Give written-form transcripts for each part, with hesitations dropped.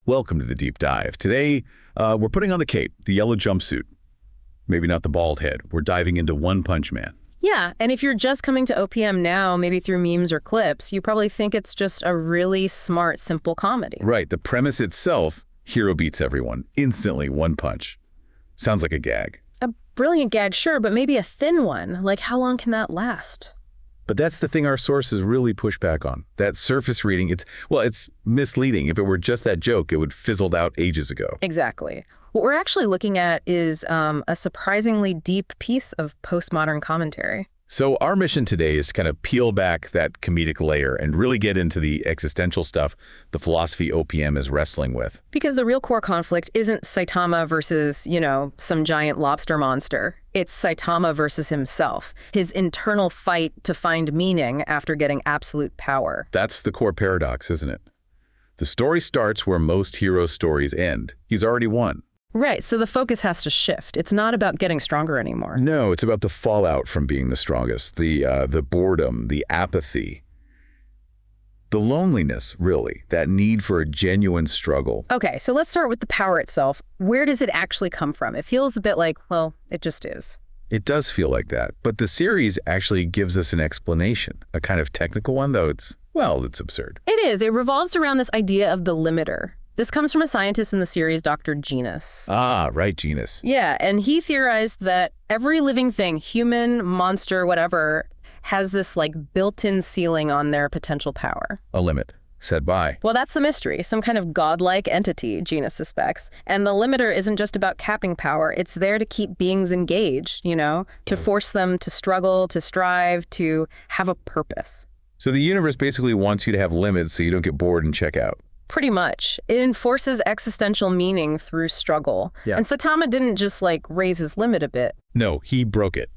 Welcome to the deep dive. Today, we're putting on the cape, the yellow jumpsuit. Maybe not the bald head. We're diving into One Punch Man. Yeah, and if you're just coming to OPM now, maybe through memes or clips, you probably think it's just a really smart, simple comedy. Right, the premise itself, hero beats everyone. Instantly, one punch. Sounds like a gag. A brilliant gag, sure, but maybe a thin one. Like, how long can that last? But that's the thing our sources really push back on. That surface reading, it's misleading. If it were just that joke, it would fizzled out ages ago. Exactly. What we're actually looking at is a surprisingly deep piece of postmodern commentary. So our mission today is to kind of peel back that comedic layer and really get into the existential stuff the philosophy OPM is wrestling with. Because the real core conflict isn't Saitama versus, some giant lobster monster. It's Saitama versus himself, his internal fight to find meaning after getting absolute power. That's the core paradox, isn't it? The story starts where most hero stories end. He's already won. Right, so the focus has to shift. It's not about getting stronger anymore. No, it's about the fallout from being the strongest, the boredom, the apathy, the loneliness, really, that need for a genuine struggle. Okay, so let's start with the power itself. Where does it actually come from? It feels a bit like, well, it just is. It does feel like that, but the series actually gives us an explanation, a kind of technical one, though it's absurd. It is. It revolves around this idea of the limiter. This comes from a scientist in the series, Dr. Genos. Ah, right, Genos. Yeah, and he theorized that every living thing, human, monster, whatever, has this built-in ceiling on their potential power. A limit, set by. Well, that's the mystery, some kind of godlike entity, Genos suspects. And the limiter isn't just about capping power, it's there to keep beings engaged, to force them to struggle, to strive, to have a purpose. So the universe basically wants you to have limits so you don't get bored and check out. Pretty much. It enforces existential meaning through struggle. Yeah. And Saitama didn't just raise his limit a bit. No, he broke it,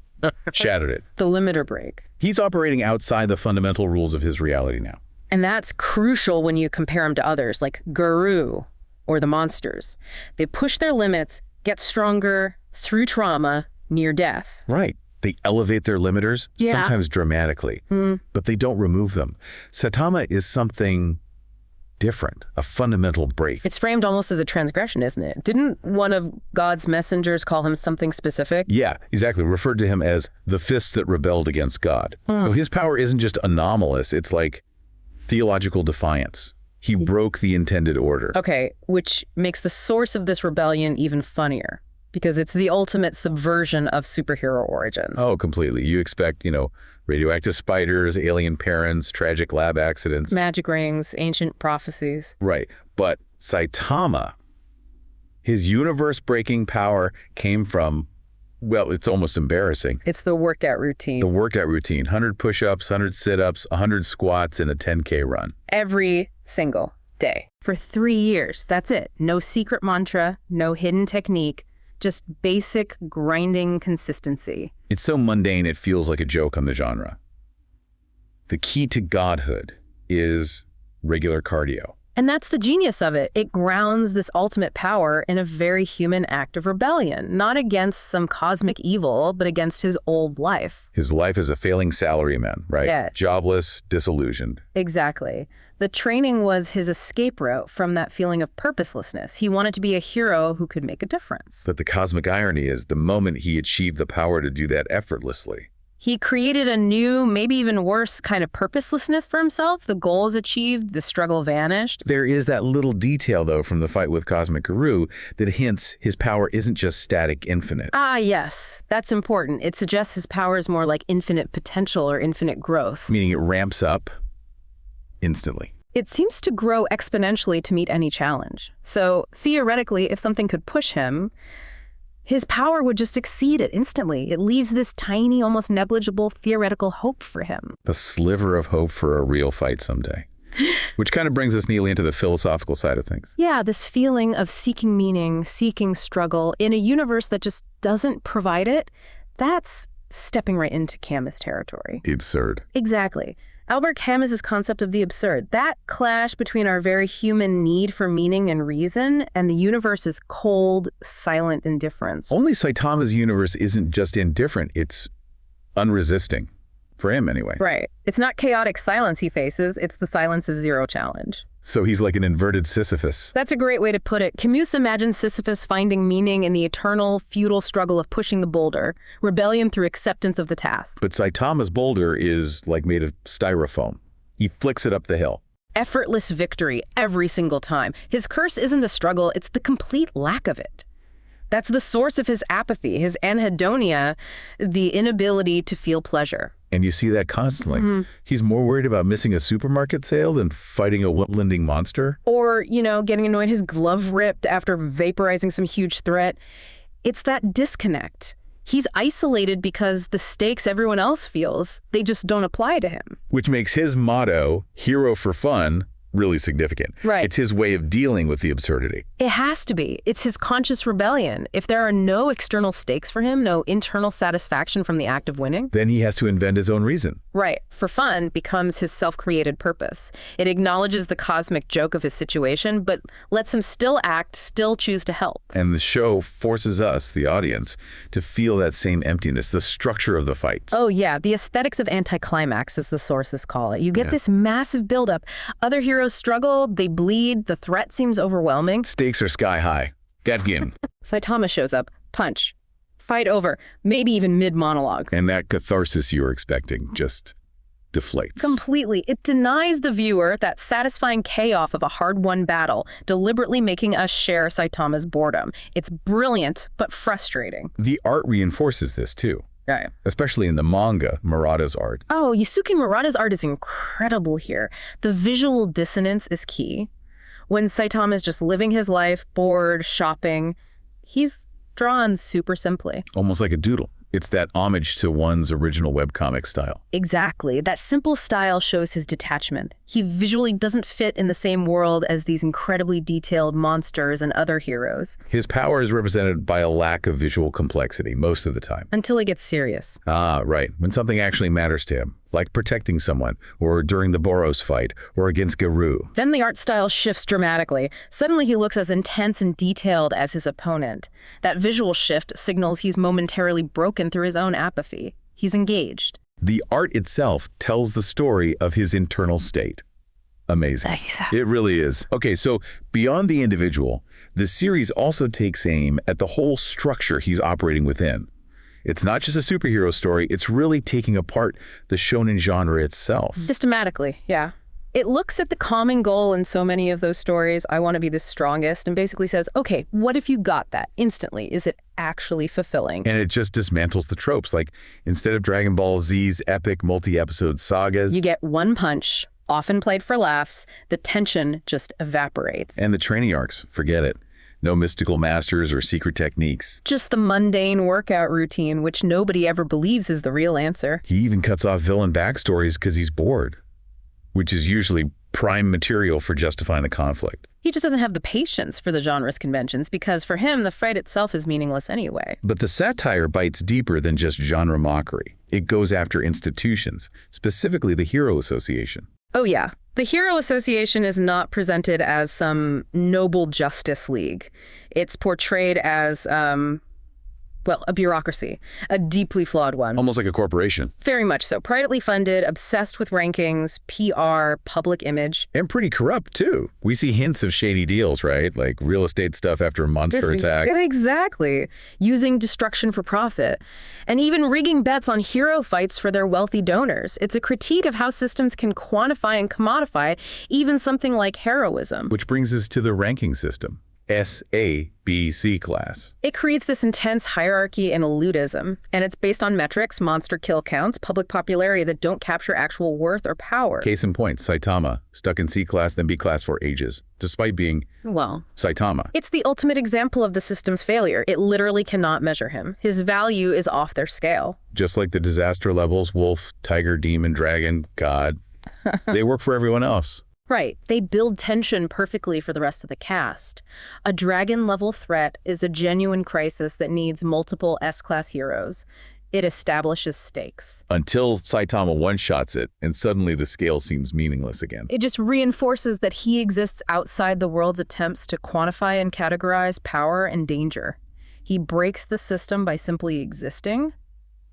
shattered it. The limiter break. He's operating outside the fundamental rules of his reality now. And that's crucial when you compare him to others like Guru or the monsters. They push their limits, get stronger through trauma, near death. Right. They elevate their limiters, sometimes dramatically, but they don't remove them. Saitama is something different, a fundamental break. It's framed almost as a transgression, isn't it? Didn't one of God's messengers call him something specific? Yeah, exactly. Referred to him as the fist that rebelled against God. So his power isn't just anomalous, it's like theological defiance. He broke the intended order. Okay, which makes the source of this rebellion even funnier, because it's the ultimate subversion of superhero origins. Oh, completely. You expect, radioactive spiders, alien parents, tragic lab accidents. Magic rings, ancient prophecies. Right. But Saitama, his universe-breaking power came from, well, it's almost embarrassing. It's the workout routine. The workout routine. 100 push-ups, 100 sit-ups, 100 squats, and a 10K run. Every single day. For 3 years. That's it. No secret mantra, no hidden technique. Just basic grinding consistency. It's so mundane it feels like a joke on the genre. The key to godhood is regular cardio. And that's the genius of it. It grounds this ultimate power in a very human act of rebellion, not against some cosmic evil, but against his old life. His life as a failing salaryman, right? Yeah. Jobless, disillusioned. Exactly. The training was his escape route from that feeling of purposelessness. He wanted to be a hero who could make a difference. But the cosmic irony is the moment he achieved the power to do that effortlessly, he created a new, maybe even worse kind of purposelessness for himself. The goal is achieved, the struggle vanished. There is that little detail, though, from the fight with Cosmic Guru that hints his power isn't just static infinite. Ah, yes. That's important. It suggests his power is more like infinite potential or infinite growth. Meaning it ramps up instantly. It seems to grow exponentially to meet any challenge. So theoretically, if something could push him, his power would just exceed it instantly. It leaves this tiny, almost negligible theoretical hope for him. A sliver of hope for a real fight someday. Which kind of brings us neatly into the philosophical side of things. Yeah, this feeling of seeking meaning, seeking struggle in a universe that just doesn't provide it, that's stepping right into Camus territory. Absurd. Exactly. Albert Camus' concept of the absurd, that clash between our very human need for meaning and reason and the universe's cold, silent indifference. Only Saitama's universe isn't just indifferent, it's unresisting. For him, anyway. Right. It's not chaotic silence he faces, it's the silence of zero challenge. So he's like an inverted Sisyphus. That's a great way to put it. Camus imagines Sisyphus finding meaning in the eternal, futile struggle of pushing the boulder, rebellion through acceptance of the task. But Saitama's boulder is like made of styrofoam. He flicks it up the hill. Effortless victory every single time. His curse isn't the struggle, it's the complete lack of it. That's the source of his apathy, his anhedonia, the inability to feel pleasure. And you see that constantly. He's more worried about missing a supermarket sale than fighting a woodlanding monster. Or, getting annoyed his glove ripped after vaporizing some huge threat. It's that disconnect. He's isolated because the stakes everyone else feels, they just don't apply to him. Which makes his motto, hero for fun, really significant. Right. It's his way of dealing with the absurdity. It has to be. It's his conscious rebellion. If there are no external stakes for him, no internal satisfaction from the act of winning, Then he has to invent his own reason. right, for fun becomes his self-created purpose. It acknowledges the cosmic joke of his situation, but lets him still act, still choose to help. And the show forces us, the audience, to feel that same emptiness, the structure of the fights. Oh yeah, the aesthetics of anticlimax, as the sources call it. You get this massive buildup. Other heroes struggle, they bleed, the threat seems overwhelming. Stakes are sky high. Get game. Saitama shows up, punch, fight over, maybe even mid-monologue. And that catharsis you were expecting just deflates. Completely. It denies the viewer that satisfying payoff of a hard-won battle, deliberately making us share Saitama's boredom. It's brilliant, but frustrating. The art reinforces this too. Right. Especially in the manga, Murata's art. Oh, Yusuke Murata's art is incredible here. The visual dissonance is key. When Saitama is just living his life, bored, shopping, he's drawn super simply. Almost like a doodle. It's that homage to one's original webcomic style. Exactly. That simple style shows his detachment. He visually doesn't fit in the same world as these incredibly detailed monsters and other heroes. His power is represented by a lack of visual complexity most of the time. Until he gets serious. Ah, right. When something actually matters to him, like protecting someone, or during the Boros fight, or against Garou. Then the art style shifts dramatically. Suddenly he looks as intense and detailed as his opponent. That visual shift signals he's momentarily broken through his own apathy. He's engaged. The art itself tells the story of his internal state. Amazing. It really is. Okay, so beyond the individual, the series also takes aim at the whole structure he's operating within. It's not just a superhero story, it's really taking apart the shonen genre itself. Systematically, yeah. It looks at the common goal in so many of those stories, I want to be the strongest, and basically says, okay, what if you got that instantly? Is it actually fulfilling? And it just dismantles the tropes. Like, instead of Dragon Ball Z's epic multi-episode sagas, You get one punch, often played for laughs, the tension just evaporates. and the training arcs, forget it. No mystical masters or secret techniques. Just the mundane workout routine, which nobody ever believes is the real answer. He even cuts off villain backstories because he's bored, which is usually prime material for justifying the conflict. He just doesn't have the patience for the genre's conventions because for him, the fight itself is meaningless anyway. But the satire bites deeper than just genre mockery. It goes after institutions, specifically the Hero Association. Oh yeah. The Hero Association is not presented as some noble justice league. It's portrayed as, a bureaucracy, a deeply flawed one. Almost like a corporation. Very much so. Privately funded, obsessed with rankings, PR, public image. And pretty corrupt, too. We see hints of shady deals, right? Like real estate stuff after a monster attack. Exactly. Using destruction for profit. And even rigging bets on hero fights for their wealthy donors. It's a critique of how systems can quantify and commodify even something like heroism. Which brings us to the ranking system. S, A, B, C class. It creates this intense hierarchy and elitism, and it's based on metrics, monster kill counts, public popularity that don't capture actual worth or power. Case in point, Saitama, stuck in C class, then B class for ages, despite being, Saitama. It's the ultimate example of the system's failure. It literally cannot measure him. His value is off their scale. Just like the disaster levels, wolf, tiger, demon, dragon, god, they work for everyone else. Right. They build tension perfectly for the rest of the cast. A dragon-level threat is a genuine crisis that needs multiple S-class heroes. It establishes stakes. Until Saitama one-shots it, and suddenly the scale seems meaningless again. It just reinforces that he exists outside the world's attempts to quantify and categorize power and danger. He breaks the system by simply existing.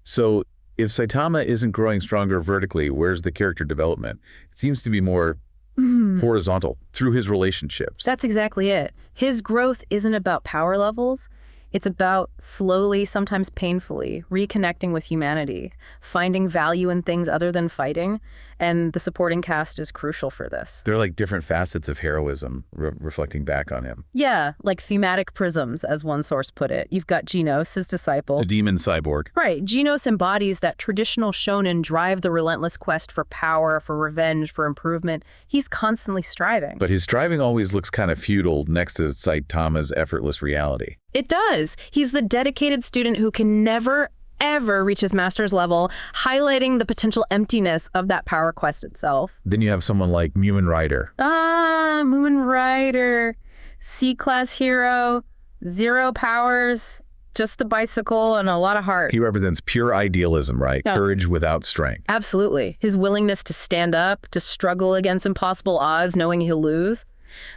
So if Saitama isn't growing stronger vertically, where's the character development? It seems to be more horizontal, through his relationships. That's exactly it. His growth isn't about power levels. It's about slowly, sometimes painfully, reconnecting with humanity, finding value in things other than fighting, and the supporting cast is crucial for this. They're like different facets of heroism, reflecting back on him. Yeah, like thematic prisms, as one source put it. You've got Genos, his disciple. A demon cyborg. Right. Genos embodies that traditional shonen drive the relentless quest for power, for revenge, for improvement. He's constantly striving. But his striving always looks kind of futile next to Saitama's effortless reality. It does. He's the dedicated student who can never, ever reach his master's level, highlighting the potential emptiness of that power quest itself. Then you have someone like Mumen Rider. Mumen Rider. C-class hero, 0 powers, just a bicycle and a lot of heart. He represents pure idealism, right? Yeah. Courage without strength. Absolutely. His willingness to stand up, to struggle against impossible odds, knowing he'll lose.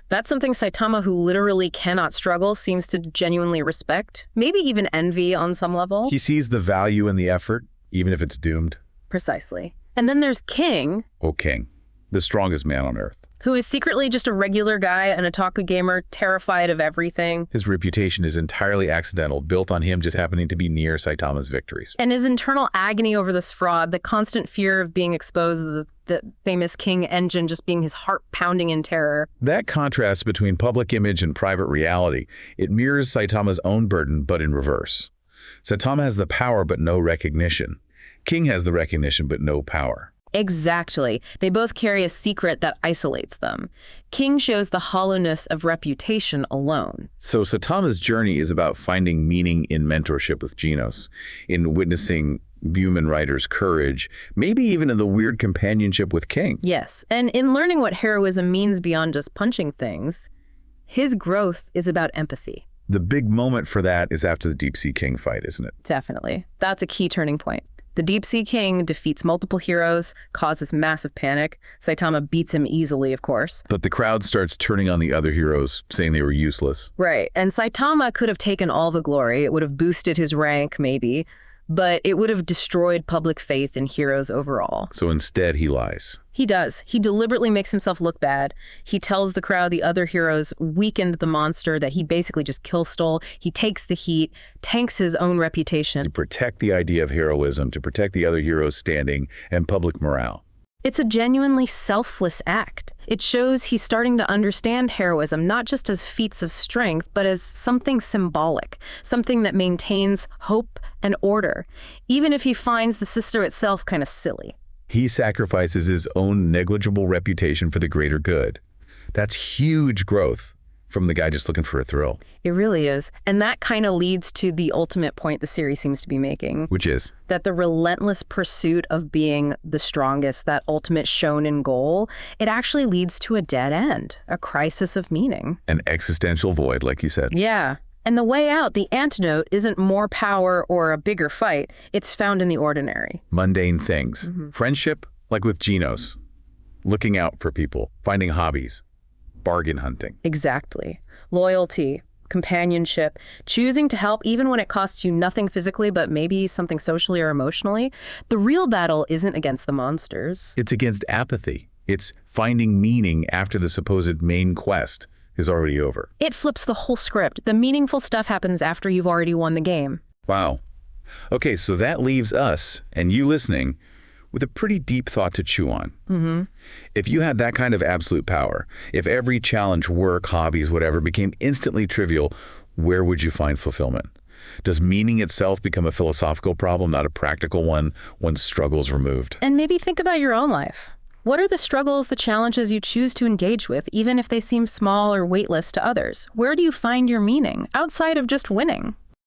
That's something Saitama, who literally cannot struggle, seems to genuinely respect, maybe even envy on some level. He sees the value in the effort, even if it's doomed. Precisely. And then there's King. Oh, King, the strongest man on earth. Who is secretly just a regular guy, an otaku gamer, terrified of everything. His reputation is entirely accidental, built on him just happening to be near Saitama's victories. And his internal agony over this fraud, the constant fear of being exposed, the famous King engine just being his heart pounding in terror. That contrast between public image and private reality, it mirrors Saitama's own burden, but in reverse. Saitama has the power, but no recognition. King has the recognition, but no power. Exactly. They both carry a secret that isolates them. King shows the hollowness of reputation alone. So Saitama's journey is about finding meaning in mentorship with Genos, in witnessing Mumen Rider's courage, maybe even in the weird companionship with King. Yes, and in learning what heroism means beyond just punching things, his growth is about empathy. The big moment for that is after the Deep Sea King fight, isn't it? Definitely. That's a key turning point. The Deep Sea King defeats multiple heroes, causes massive panic. Saitama beats him easily, of course. But the crowd starts turning on the other heroes, saying they were useless. Right, and Saitama could have taken all the glory. It would have boosted his rank, maybe, but it would have destroyed public faith in heroes overall. So instead, he lies. He does. He deliberately makes himself look bad. He tells the crowd the other heroes weakened the monster, that he basically just kill-stole. He takes the heat, tanks his own reputation. To protect the idea of heroism, to protect the other heroes' standing and public morale. It's a genuinely selfless act. It shows he's starting to understand heroism, not just as feats of strength, but as something symbolic, something that maintains hope and order, even if he finds the system itself kind of silly. He sacrifices his own negligible reputation for the greater good. That's huge growth from the guy just looking for a thrill. It really is. And that kind of leads to the ultimate point the series seems to be making. Which is? That the relentless pursuit of being the strongest, that ultimate shonen goal, it actually leads to a dead end, a crisis of meaning. An existential void, like you said. Yeah. And the way out, the antidote, isn't more power or a bigger fight. It's found in the ordinary. Mundane things. Friendship, like with Genos. Looking out for people. Finding hobbies. Bargain hunting. Exactly. Loyalty, companionship, choosing to help even when it costs you nothing physically, but maybe something socially or emotionally. The real battle isn't against the monsters. It's against apathy. It's finding meaning after the supposed main quest is already over. It flips the whole script. The meaningful stuff happens after you've already won the game. Wow. Okay, so that leaves us, and you listening, with a pretty deep thought to chew on. If you had that kind of absolute power, if every challenge, work, hobbies, whatever, became instantly trivial, where would you find fulfillment? Does meaning itself become a philosophical problem, not a practical one, once struggle's removed? And maybe think about your own life. What are the struggles, the challenges you choose to engage with, even if they seem small or weightless to others? Where do you find your meaning, outside of just winning?